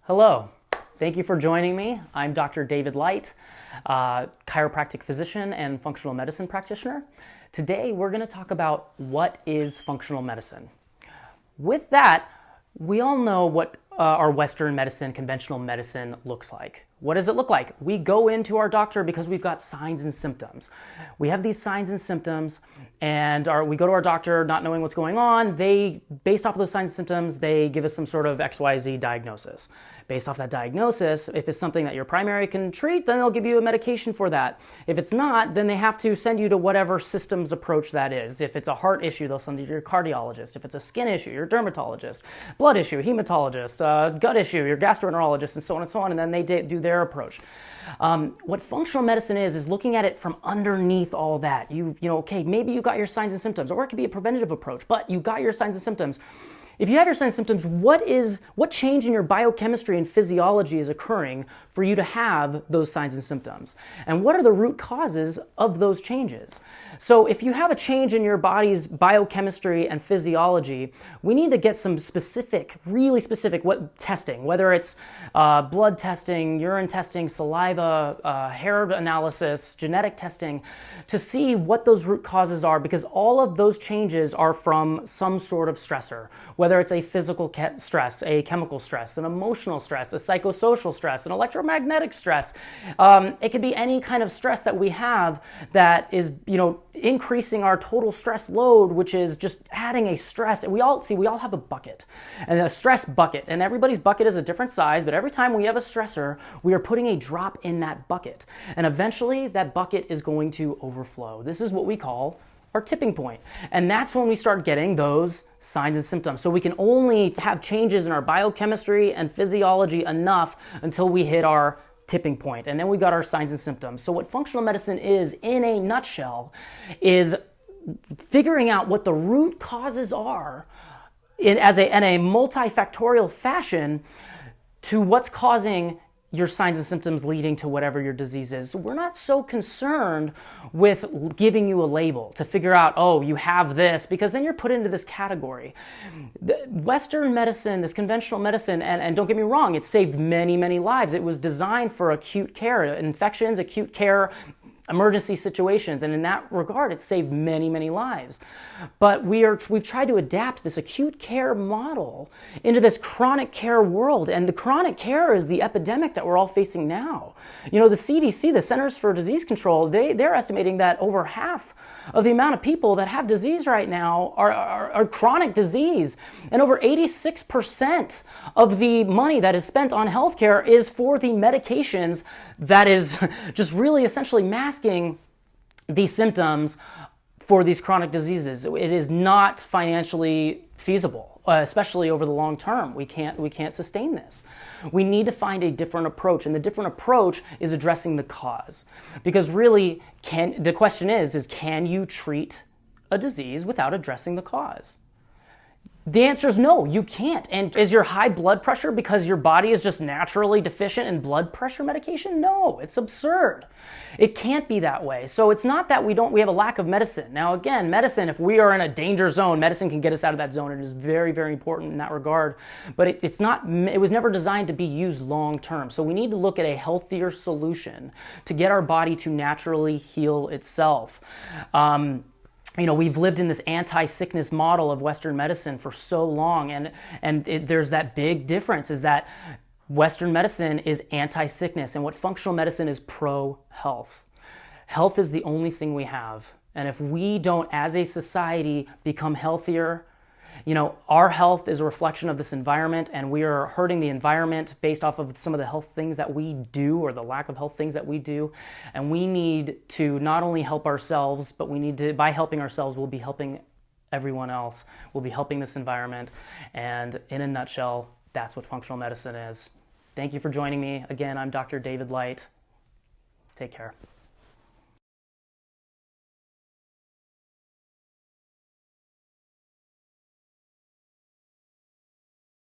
Hello, thank you for joining me. I'm Dr. David Light, chiropractic physician and functional medicine practitioner. Today we're going to talk about what is functional medicine. With that, we all know what our Western medicine, conventional medicine looks like. What does it look like? We go into our doctor because we've got signs and symptoms. We have these signs and symptoms and we go to our doctor not knowing what's going on. Based off of those signs and symptoms, they give us some sort of XYZ diagnosis. Based off that diagnosis, if it's something that your primary can treat, then they'll give you a medication for that. If it's not, then they have to send you to whatever systems approach that is. If it's a heart issue, they'll send you to your cardiologist. If it's a skin issue, your dermatologist. Blood issue, hematologist. Gut issue, your gastroenterologist, and so on and so on, and then they do their approach. What functional medicine is looking at it from underneath all that. Okay, maybe you got your signs and symptoms, or it could be a preventative approach, but you got your signs and symptoms. If you have your signs and symptoms, what change in your biochemistry and physiology is occurring for you to have those signs and symptoms? And what are the root causes of those changes? So if you have a change in your body's biochemistry and physiology, we need to get some specific, really specific testing, whether it's blood testing, urine testing, saliva, hair analysis, genetic testing, to see what those root causes are, because all of those changes are from some sort of stressor, whether it's a physical stress, a chemical stress, an emotional stress, a psychosocial stress, an electromagnetic stress. It could be any kind of stress that we have that is, increasing our total stress load, which is just adding a stress. We all have a bucket, and a stress bucket, and everybody's bucket is a different size, but every time we have a stressor, we are putting a drop in that bucket, and eventually that bucket is going to overflow. This is what we call our tipping point. And that's when we start getting those signs and symptoms. So we can only have changes in our biochemistry and physiology enough until we hit our tipping point. And then we got our signs and symptoms. So what functional medicine is, in a nutshell, is figuring out what the root causes are in a multifactorial fashion to what's causing your signs and symptoms leading to whatever your disease is. So we're not so concerned with giving you a label to figure out, oh, you have this, because then you're put into this category. The Western medicine, this conventional medicine, and don't get me wrong, it saved many, many lives. It was designed for acute care, infections, acute care, emergency situations, and in that regard, it saved many, many lives. But we've tried to adapt this acute care model into this chronic care world, and the chronic care is the epidemic that we're all facing now. The CDC, the Centers for Disease Control, they're estimating that over half of the amount of people that have disease right now are chronic disease, and over 86% of the money that is spent on healthcare is for the medications that is just really essentially masking these symptoms for these chronic diseases. It is not financially feasible, especially over the long term. We can't sustain this. We need to find a different approach, and the different approach is addressing the cause. Because really, the question is can you treat a disease without addressing the cause? The answer is no, you can't. And is your high blood pressure because your body is just naturally deficient in blood pressure medication? No, it's absurd. It can't be that way. So it's not that we have a lack of medicine. Now again, medicine, if we are in a danger zone, medicine can get us out of that zone. It is very, very important in that regard. But it was never designed to be used long term. So we need to look at a healthier solution to get our body to naturally heal itself. We've lived in this anti-sickness model of Western medicine for so long, and there's that big difference, is that Western medicine is anti-sickness, and what functional medicine is pro-health. Health is the only thing we have, and if we don't, as a society, become healthier, our health is a reflection of this environment, and we are hurting the environment based off of some of the health things that we do, or the lack of health things that we do. And we need to not only help ourselves, but by helping ourselves, we'll be helping everyone else. We'll be helping this environment. And in a nutshell, that's what functional medicine is. Thank you for joining me. Again, I'm Dr. David Light. Take care.